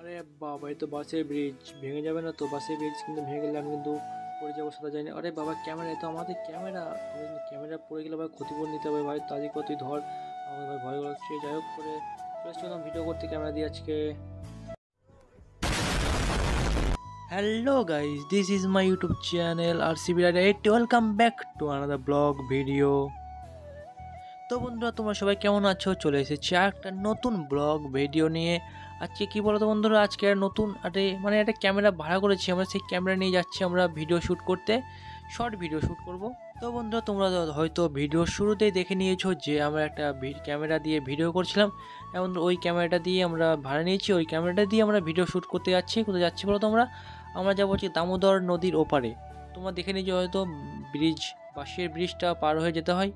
আরে বাবা, এই তো বাসের ব্রিজ ভেঙে যাবে না তো? বাসের ব্রিজ কিন্তু ভেঙে গেলে আমি কিন্তু পড়ে যাবো, সাথে জানি। আরে বাবা, ক্যামেরা, এ তো আমাদের ক্যামেরা। আমাদের ক্যামেরা পড়ে গেলে ভাই ক্ষতিপূরণ নিতে হবে ভাই। তাদের কত তুই ধর, আমাদের ভাই ভয় লাগছে। যাই হোক, করে চলে ভিডিও করতে ক্যামেরা দিয়ে আজকে। Hello guys, this is my YouTube channel RCB Rider 80। Welcome back to another blog video. তো বন্ধুরা, তোমরা সবাই কেমন আছো? চলে এসেছি আর একটা নতুন ব্লগ ভিডিও নিয়ে। আজকে কি বলো তো বন্ধুরা, আজকে আর নতুন একটা ক্যামেরা ভাড়া করেছি আমরা। সেই ক্যামেরা নিয়ে যাচ্ছি আমরা ভিডিও শ্যুট করতে, শর্ট ভিডিও শ্যুট করব। তো বন্ধুরা, তোমরা হয়তো ভিডিওর শুরুতেই দেখে নিয়েছো যে আমরা একটা ক্যামেরা দিয়ে ভিডিও করছিলাম। এবং ওই ক্যামেরাটা দিয়ে আমরা ভাড়া নিয়েছি, ওই ক্যামেরাটা দিয়ে আমরা ভিডিও শ্যুট করতে যাচ্ছি। কোথায় যাচ্ছি বলো তোমরা? আমরা যাবো হচ্ছে দামোদর নদীর ওপারে। তোমরা দেখে নিয়েছো হয়তো ব্রিজ, বাঁশের ব্রিজটা পার হয়ে যেতে হয়।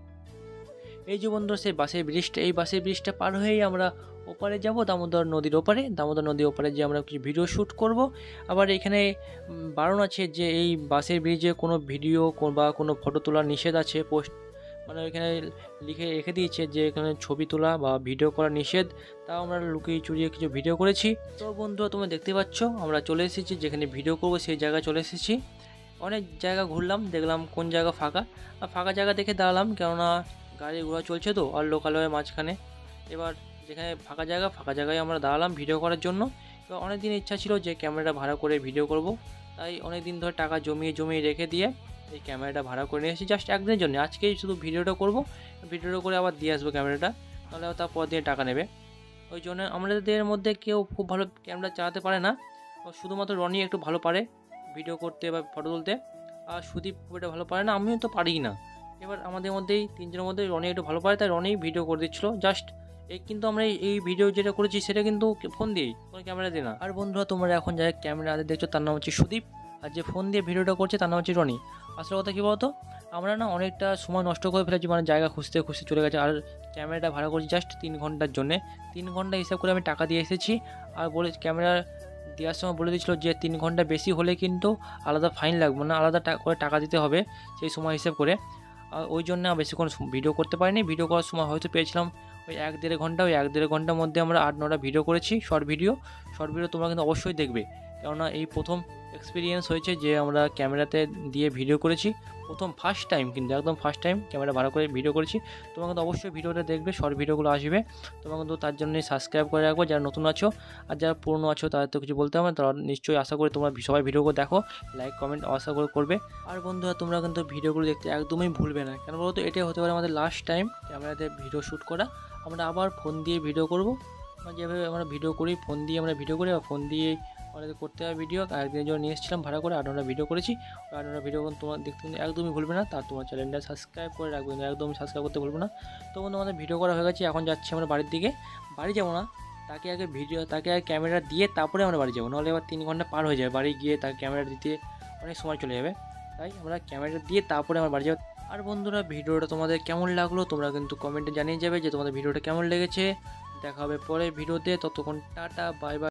এই যে বন্ধু, সেই বাসের ব্রিজটা, এই বাসের ব্রিজটা পার হয়েই আমরা ওপারে যাব, দামোদর নদীর ওপারে। দামোদর নদীর ওপারে যে আমরা কিছু ভিডিও শ্যুট করব। আবার এখানে বারণ আছে যে এই বাসের ব্রিজে কোনো ভিডিও বা কোনো ফটো তোলা নিষেধ আছে। পোস্ট মানে এখানে লিখে রেখে দিয়েছে যে এখানে ছবি তোলা বা ভিডিও করা নিষেধ। তাও আমরা লুকিয়ে চুরিয়ে কিছু ভিডিও করেছি। তো বন্ধুরা, তোমরা দেখতে পাচ্ছ আমরা চলে এসেছি যেখানে ভিডিও করব, সেই জায়গায় চলে এসেছি। অনেক জায়গা ঘুরলাম, দেখলাম কোন জায়গা ফাঁকা। আর ফাঁকা জায়গা দেখে দাঁড়ালাম, কেননা গাড়ি ঘোড়া চলছে তো, আর লোকালয়ের মাঝখানে। এবার যেখানে ফাঁকা জায়গায় আমরা দাঁড়ালাম ভিডিও করার জন্য। এবার অনেক দিন ইচ্ছা ছিল যে ক্যামেরাটা ভাড়া করে ভিডিও করব, তাই অনেক দিন ধরে টাকা জমিয়ে রেখে দিয়ে এই ক্যামেরাটা ভাড়া করে নিয়ে এসেছি জাস্ট একদিনের জন্য। আজকেই শুধু ভিডিওটা করব, ভিডিওটা করে আবার দিয়ে আসবো ক্যামেরাটা, নাহলে তারপর দিয়ে টাকা নেবে। ওই জন্য আমাদের মধ্যে কেউ খুব ভালো ক্যামেরা চালাতে পারে না, শুধুমাত্র রনি একটু ভালো পারে ভিডিও করতে বা ফটো তুলতে। আর সুদীপ খুব একটা ভালো পারে না, আমিও তো পারি না। এবার আমাদের মধ্যেই তিনজনের মধ্যে রনি একটু ভালো পারে, তাই রনি ভিডিও করে দিচ্ছিলো জাস্ট। কিন্তু আমরা এই ভিডিও যেটা করেছি সেটা কিন্তু ফোন দিয়েই, কোনো ক্যামেরা দিয়ে না। আর বন্ধুরা, তোমরা এখন যারা ক্যামেরা হাতে দেখছো তার নাম হচ্ছে সুদীপ, আর যে ফোন দিয়ে ভিডিওটা করছে তার নাম হচ্ছে রনি। আসলে কথা কী বলতো, আমরা না অনেকটা সময় নষ্ট করে ফেলেছি, মানে জায়গা খুঁজতে খুঁজতে চলে গেছে। আর ক্যামেরাটা ভাড়া করছি জাস্ট 3 ঘন্টার জন্যে। 3 ঘন্টা হিসাব করে আমি টাকা দিয়ে এসেছি। আর ক্যামেরা দেওয়ার সময় বলে দিয়েছিলো যে 3 ঘন্টা বেশি হলে কিন্তু আলাদা ফাইন লাগবে, মানে আলাদা করে টাকা দিতে হবে সেই সময় হিসেব করে। আর ওই জন্য বেশিক্ষণ ভিডিও করতে পারিনি। ভিডিও করার সময় হয়তো পেয়েছিলাম ওই 1-1.5 ঘন্টা। ওই 1-1.5 ঘন্টার মধ্যে আমরা 8-9টা ভিডিও করেছি, শর্ট ভিডিও। তোমরা কিন্তু অবশ্যই দেখবে, কেননা এই প্রথম এক্সপিরিয়েন্স হয়েছে যে আমরা ক্যামেরাতে দিয়ে ভিডিও করেছি। ফার্স্ট টাইম, কিন্তু একদম ফার্স্ট টাইম ক্যামেরা ভাড়া করে ভিডিও করেছি। তোমরা কিন্তু অবশ্যই ভিডিওটা দেখবে, শর্ট ভিডিওগুলো আসবে। তোমরা কিন্তু তার জন্যই সাবস্ক্রাইব করে রাখবো যারা নতুন আছো। আর যারা পুরনো আছো তাদের তো কিছু বলতে হবে, তারা নিশ্চয়ই আশা করি তোমরা সবাই ভিডিওগুলো দেখো, লাইক কমেন্ট আশা করে করবে। আর বন্ধুরা, তোমরা কিন্তু ভিডিওগুলো দেখতে একদমই ভুলবে না, কেন বলো তো? এটাই হতে পারে আমাদের লাস্ট টাইম ক্যামেরাতে ভিডিও শ্যুট করা। আমরা আবার ফোন দিয়ে ভিডিও করবো, যেভাবে আমরা ভিডিও করি, ফোন দিয়ে আমরা ভিডিও করি। আর ফোন দিয়ে আমাদের করতে হয় ভিডিও। একদিনের জন্য নিয়ে এসেছিলাম ভাড়া করে, 8-9টা ভিডিও করেছি। 8-9টা ভিডিও তোমার দেখতে কিন্তু একদমই ভুলবে না। তার তোমার চ্যানেলটা সাবস্ক্রাইব করে রাখবে, একদমই সাবস্ক্রাইব করতে ভুলবে না। তো বন্ধু, আমাদের ভিডিও করা হয়ে গেছে, এখন যাচ্ছি আমরা বাড়ির দিকে। বাড়ি যাবো না, তাকে আগে ক্যামেরা দিয়ে তারপরে আমরা বাড়ি যাবো, নাহলে এবার 3 ঘন্টা পার হয়ে যাবে। বাড়ি গিয়ে তাকে ক্যামেরা দিতে অনেক সময় চলে যাবে, তাই আমরা ক্যামেরা দিয়ে তারপরে আমরা বাড়ি যাবো। আর বন্ধুরা, ভিডিওটা তোমাদের কেমন লাগলো তোমরা কিন্তু কমেন্টে জানিয়ে যাবে যে তোমাদের ভিডিওটা কেমন লেগেছে। দেখা হবে পরে ভিডিওতে, ততক্ষণ টাটা, বাই বাই।